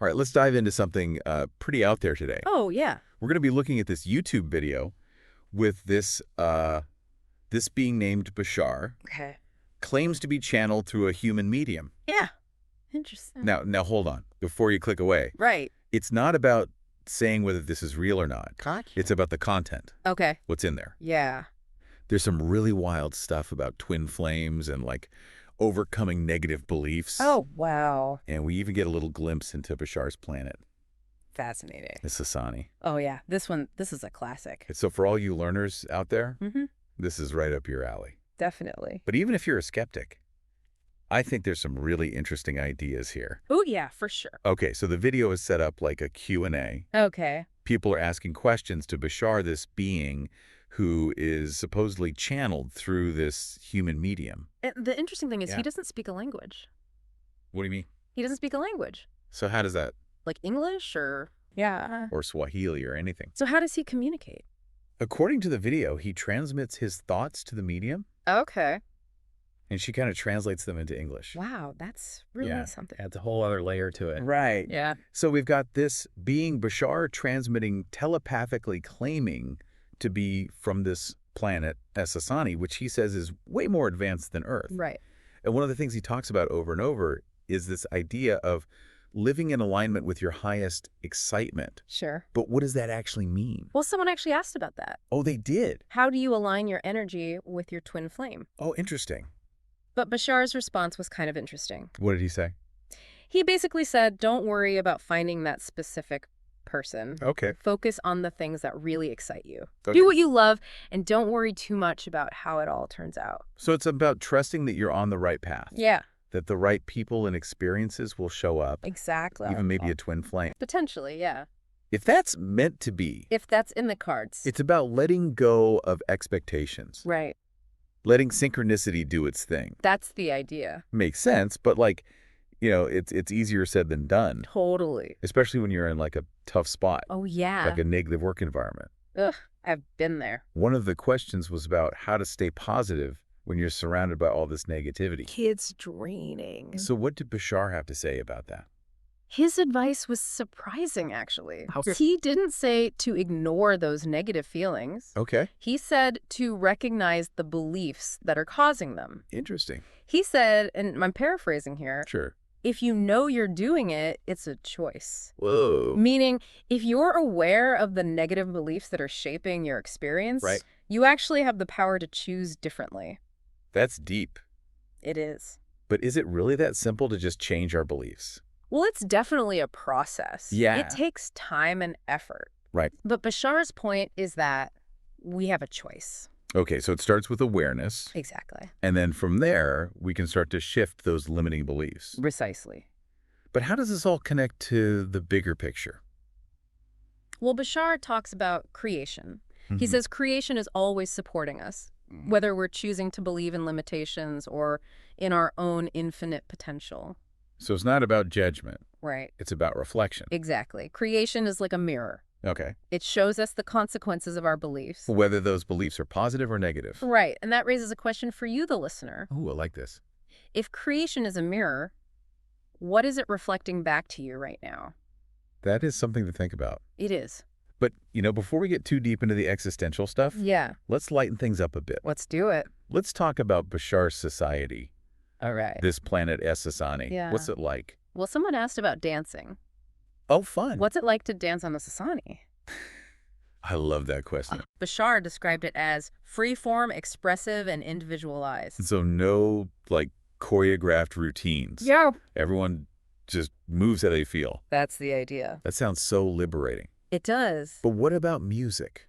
All right, let's dive into something pretty out there today. Oh, yeah. We're going to be looking at this YouTube video with this being named Bashar, Okay. claims to be channeled through a human medium. Yeah. Interesting. Now hold on. Before you click away. Right. It's not about saying whether this is real or not. Gotcha. It's about the content. Okay. What's in there. Yeah. There's some really wild stuff about twin flames and, like, overcoming negative beliefs. Oh, wow. And we even get a little glimpse into Bashar's planet, Fascinating. the Sasani. Oh, yeah. This is a classic. So for all you learners out there, Mm-hmm. this is right up your alley. Definitely. But even if you're a skeptic, I think there's some really interesting ideas here. Oh, yeah, for sure. Okay, so the video is set up like a Q&A. Okay. People are asking questions to Bashar, this being who is supposedly channeled through this human medium. And the interesting thing is Yeah. he doesn't speak a language. What do you mean? He doesn't speak a language. So how does that, Like English or... Yeah. or Swahili or anything? So how does he communicate? According to the video, he transmits his thoughts to the medium, Okay. and she kind of translates them into English. Wow, that's really Yeah. something. Adds a whole other layer to it. Right. Yeah. So we've got this being Bashar transmitting, telepathically claiming to be from this planet, Sasani, which he says is way more advanced than Earth. Right. And one of the things he talks about over and over is this idea of living in alignment with your highest excitement. Sure. But what does that actually mean? Well, someone actually asked about that. Oh, they did. How do you align your energy with your twin flame? Oh, interesting. But Bashar's response was kind of interesting. What did he say? He basically said, don't worry about finding that specific person. Okay. Focus on the things that really excite you. Okay. Do what you love and don't worry too much about how it all turns out. So it's about trusting that you're on the right path. Yeah, That the right people and experiences will show up. exactly. Even maybe a twin flame. Potentially, yeah. If that's meant to be, If that's in the cards. it's about letting go of expectations. Right. Letting synchronicity do its thing. That's the idea. Makes sense, but like, it's easier said than done. Totally. Especially when you're in like a tough spot, Oh, yeah. like a negative work environment. Ugh, I've been there. One of the questions was about how to stay positive when you're surrounded by all this negativity. Kids draining. So what did Bashar have to say about that? His advice was surprising, actually. How- He didn't say to ignore those negative feelings. Okay. He said to recognize the beliefs that are causing them. Interesting. He said, and I'm paraphrasing here, Sure. if you know you're doing it, it's a choice. Whoa. Meaning, if you're aware of the negative beliefs that are shaping your experience, Right. you actually have the power to choose differently. That's deep. It is. But is it really that simple to just change our beliefs? Well, it's definitely a process. Yeah. It takes time and effort. Right. But Bashar's point is that we have a choice. Okay, so it starts with awareness, Exactly. and then from there, we can start to shift those limiting beliefs. Precisely. But how does this all connect to the bigger picture? Well, Bashar talks about creation. He Mhm. says creation is always supporting us, whether we're choosing to believe in limitations or in our own infinite potential. So it's not about judgment. Right. It's about reflection. Exactly. Creation is like a mirror. Okay. It shows us the consequences of our beliefs. Whether those beliefs are positive or negative. Right. And that raises a question for you, the listener. Oh, I like this. If creation is a mirror, what is it reflecting back to you right now? That is something to think about. It is. But, before we get too deep into the existential stuff, Yeah. let's lighten things up a bit. Let's do it. Let's talk about Bashar's society, All right. this planet Sasani. Yeah. What's it like? Well, someone asked about dancing. Oh, fun. What's it like to dance on the Sasani? I love that question. Bashar described it as free-form, expressive, and individualized. So no, choreographed routines. Yeah. Everyone just moves how they feel. That's the idea. That sounds so liberating. It does. But what about music?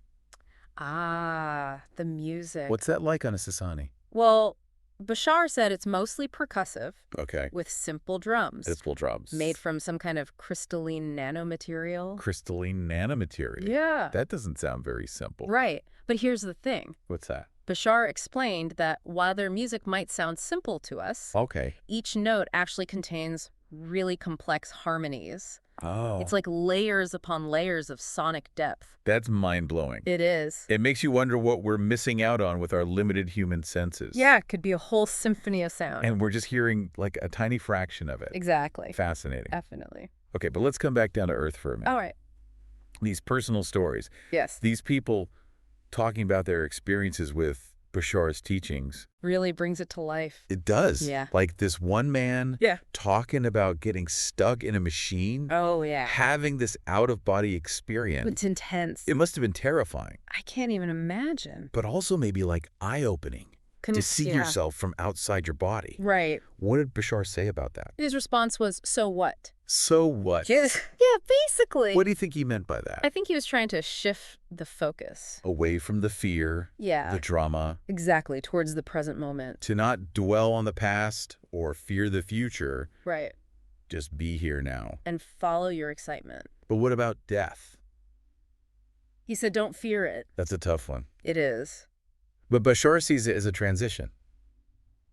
Ah, the music. What's that like on a Sasani? Well, Bashar said it's mostly percussive Okay. with simple drums It's full drums. made from some kind of crystalline nanomaterial. Crystalline nanomaterial. Yeah. That doesn't sound very simple. Right. But here's the thing. What's that? Bashar explained that while their music might sound simple to us, Okay. each note actually contains really complex harmonies. Oh. It's like layers upon layers of sonic depth. That's mind-blowing. It is. It makes you wonder what we're missing out on with our limited human senses. Yeah, it could be a whole symphony of sound. And we're just hearing a tiny fraction of it. Exactly. Fascinating. Definitely. Okay, but let's come back down to earth for a minute. All right. These personal stories, Yes. these people talking about their experiences with Bashar's teachings. Really brings it to life. It does. Yeah. Like this one man Yeah. talking about getting stuck in a machine, Oh, yeah. having this out-of-body experience. It's intense. It must have been terrifying, I can't even imagine. but also maybe like eye-opening to see Yeah. yourself from outside your body. Right. What did Bashar say about that? His response was, so what? So what? Yeah, basically. What do you think he meant by that? I think he was trying to shift the focus. Away from the fear, Yeah. the drama, Exactly, towards the present moment. to not dwell on the past or fear the future, Right. just be here now. And follow your excitement. But what about death? He said, don't fear it. That's a tough one. It is. But Bashar sees it as a transition.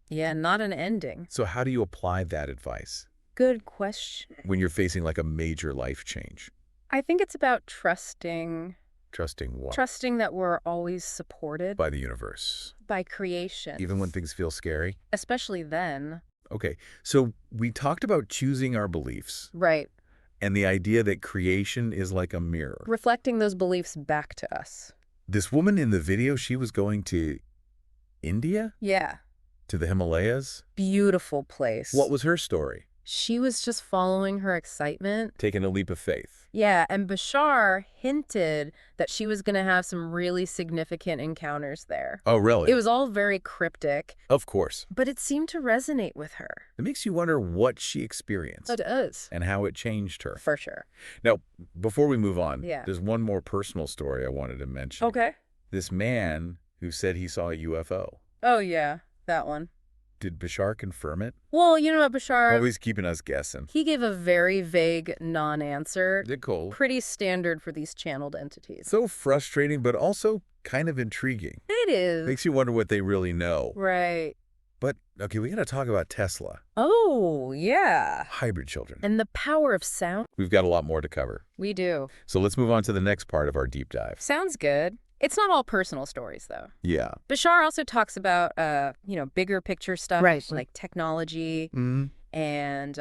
Yeah, not an ending. So how do you apply that advice Good question. when you're facing like a major life change? I think it's about trusting Trusting what? Trusting that we're always supported By the universe. by creation. Even when things feel scary? Especially then. Okay, so we talked about choosing our beliefs Right. and the idea that creation is like a mirror. Reflecting those beliefs back to us. This woman in the video, she was going to India? Yeah. To the Himalayas? Beautiful place. What was her story? She was just following her excitement. Taking a leap of faith. Yeah, and Bashar hinted that she was going to have some really significant encounters there. Oh, really? It was all very cryptic, Of course. but it seemed to resonate with her. It makes you wonder what she experienced It does. and how it changed her. For sure. Now, before we move on, Yeah. there's one more personal story I wanted to mention. Okay. This man who said he saw a UFO. Oh, yeah, that one. Did Bashar confirm it? Well, you know what, Bashar? Always keeping us guessing. He gave a very vague non-answer. Nicole. Pretty standard for these channeled entities. So frustrating, but also kind of intriguing. It is. Makes you wonder what they really know. Right. But, okay, we got to talk about Tesla. Oh, yeah. Hybrid children. And the power of sound. We've got a lot more to cover. We do. So let's move on to the next part of our deep dive. Sounds good. It's not all personal stories, though. Yeah. Bashar also talks about, bigger picture stuff. Right. Like technology Mm-hmm. and,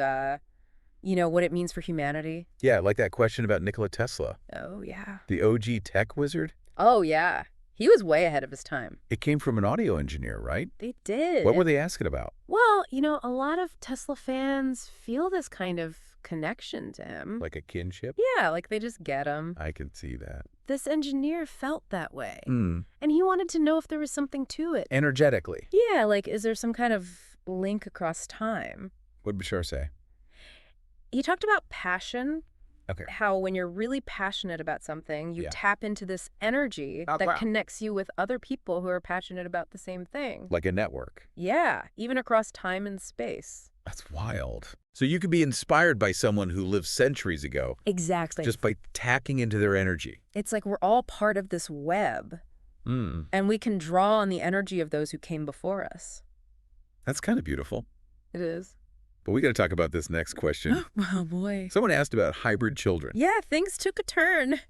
what it means for humanity. Yeah, like that question about Nikola Tesla, Oh, yeah. the OG tech wizard. Oh, yeah. He was way ahead of his time. It came from an audio engineer, right? They did. What were they asking about? Well, a lot of Tesla fans feel this kind of connection to him. Like a kinship? Yeah, like they just get him. I can see that. This engineer felt that way. Mm. And he wanted to know if there was something to it. Energetically. Yeah, like is there some kind of link across time? What'd Bashar say? He talked about passion. Okay. How when you're really passionate about something, you Yeah. tap into this energy that connects you with other people who are passionate about the same thing. Like a network. Yeah, even across time and space. That's wild. So you could be inspired by someone who lived centuries ago Exactly. just by tacking into their energy. It's like we're all part of this web, Mm. and we can draw on the energy of those who came before us. That's kind of beautiful. It is. But we got to talk about this next question. Oh, boy. Someone asked about hybrid children. Yeah, things took a turn.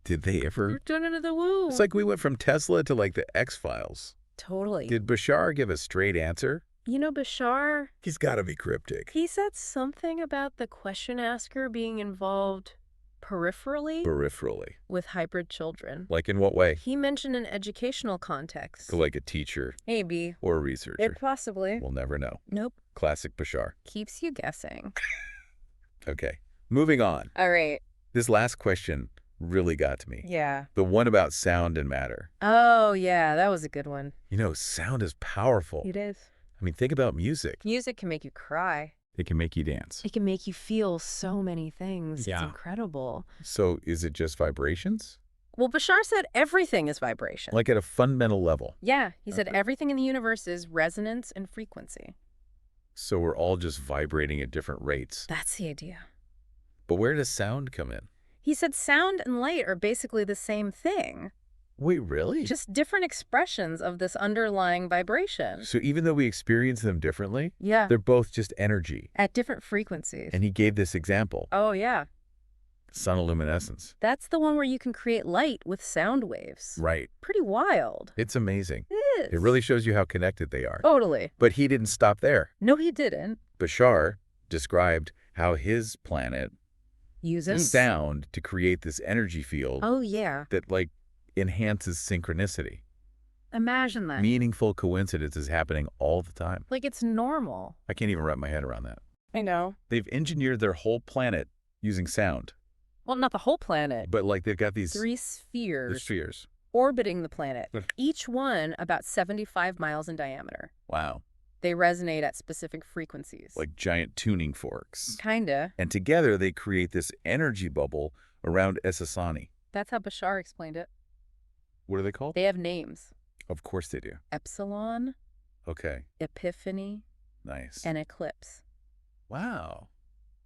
Did they ever? We're turning into the woo. It's like we went from Tesla to like the X-Files. Totally. Did Bashar give a straight answer? Bashar, He's got to be cryptic. he said something about the question asker being involved peripherally Peripherally. with hybrid children. Like in what way? He mentioned an educational context. Like a teacher Maybe. or a researcher. Possibly. We'll never know. Nope. Classic Bashar. Keeps you guessing. Okay. Moving on. All right. This last question really got to me. Yeah. The one about sound and matter. Oh, yeah, that was a good one. Sound is powerful. It is. I mean, think about music. Music can make you cry. It can make you dance. It can make you feel so many things. Yeah. It's incredible. So is it just vibrations? Well, Bashar said everything is vibration. Like at a fundamental level. Yeah, he said Okay. everything in the universe is resonance and frequency. So we're all just vibrating at different rates. That's the idea. But where does sound come in? He said sound and light are basically the same thing, Wait, really? just different expressions of this underlying vibration. So even though we experience them differently, Yeah, they're both just energy. at different frequencies. And he gave this example, Oh, yeah. sonoluminescence. That's the one where you can create light with sound waves. Right. Pretty wild. It's amazing. It is. It really shows you how connected they are. Totally. But he didn't stop there. No, he didn't. Bashar described how his planet Uses? sound to create this energy field Oh, yeah. that, like, enhances synchronicity. Imagine that. Meaningful coincidences happening all the time. Like it's normal. I can't even wrap my head around that. I know. They've engineered their whole planet using sound, Well, not the whole planet. but like they've got these 3 the spheres spheres. orbiting the planet, Good. each one about 75 miles in diameter. Wow. They resonate at specific frequencies. Like giant tuning forks. Kinda. And together they create this energy bubble around Esasani. That's how Bashar explained it. What are they called? They have names. Of course they do. Epsilon, Okay. Epiphany, Nice. and Eclipse. Wow.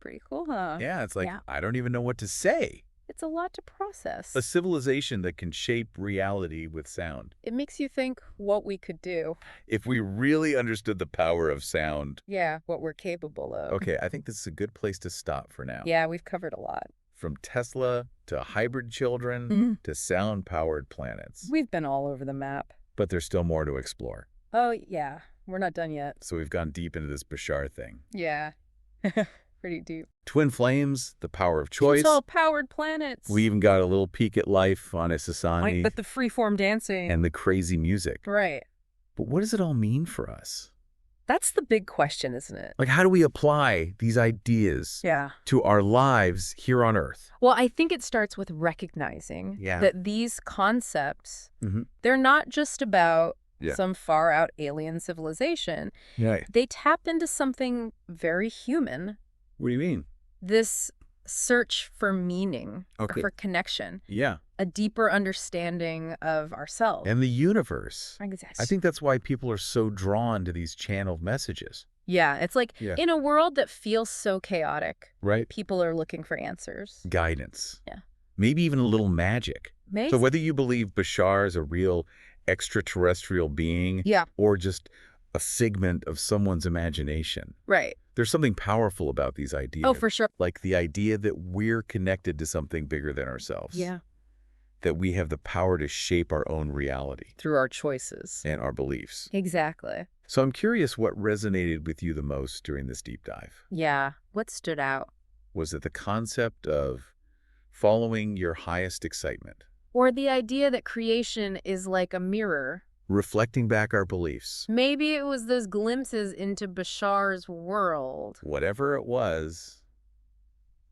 Pretty cool, huh? Yeah, it's like, Yeah. I don't even know what to say. It's a lot to process. A civilization that can shape reality with sound. It makes you think what we could do. If we really understood the power of sound. Yeah, what we're capable of. Okay, I think this is a good place to stop for now. Yeah, we've covered a lot. From Tesla to hybrid children Mhm. to sound-powered planets. We've been all over the map. But there's still more to explore. Oh, yeah. We're not done yet. So we've gone deep into this Bashar thing. Yeah. Pretty deep. Twin flames, the power of choice. It's all powered planets. We even got a little peek at life on Esasani. But the freeform dancing. And the crazy music. Right. But what does it all mean for us? That's the big question, isn't it? Like, how do we apply these ideas Yeah. to our lives here on Earth? Well, I think it starts with recognizing that these concepts, they're not just about some far-out alien civilization. Yeah. They tap into something very human. What do you mean? This search for meaning, Okay. for connection, Yeah. a deeper understanding of ourselves. And the universe. Exactly. I think that's why people are so drawn to these channeled messages. Yeah, it's like in a world that feels so chaotic, Right? people are looking for answers. Guidance. Yeah. Maybe even a little magic. Maybe. So whether you believe Bashar is a real extraterrestrial being or just a figment of someone's imagination, Right. there's something powerful about these ideas. Oh, for sure. Like the idea that we're connected to something bigger than ourselves. Yeah. That we have the power to shape our own reality. Through our choices. And our beliefs. Exactly. So I'm curious what resonated with you the most during this deep dive. Yeah. What stood out? Was it the concept of following your highest excitement? Or the idea that creation is like a mirror. Reflecting back our beliefs. Maybe it was those glimpses into Bashar's world. Whatever it was,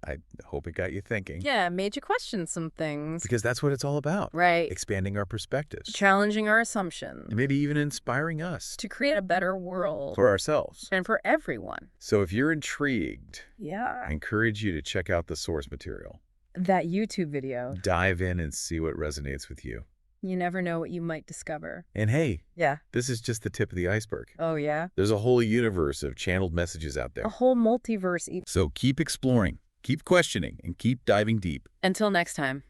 I hope it got you thinking. Yeah, made you question some things. Because that's what it's all about. Right. Expanding our perspectives. Challenging our assumptions. And maybe even inspiring us. To create a better world. For ourselves. And for everyone. So if you're intrigued, yeah, I encourage you to check out the source material. That YouTube video. Dive in and see what resonates with you. You never know what you might discover. And hey, yeah, this is just the tip of the iceberg. Oh, yeah? There's a whole universe of channeled messages out there. A whole multiverse. So keep exploring, keep questioning, and keep diving deep. Until next time.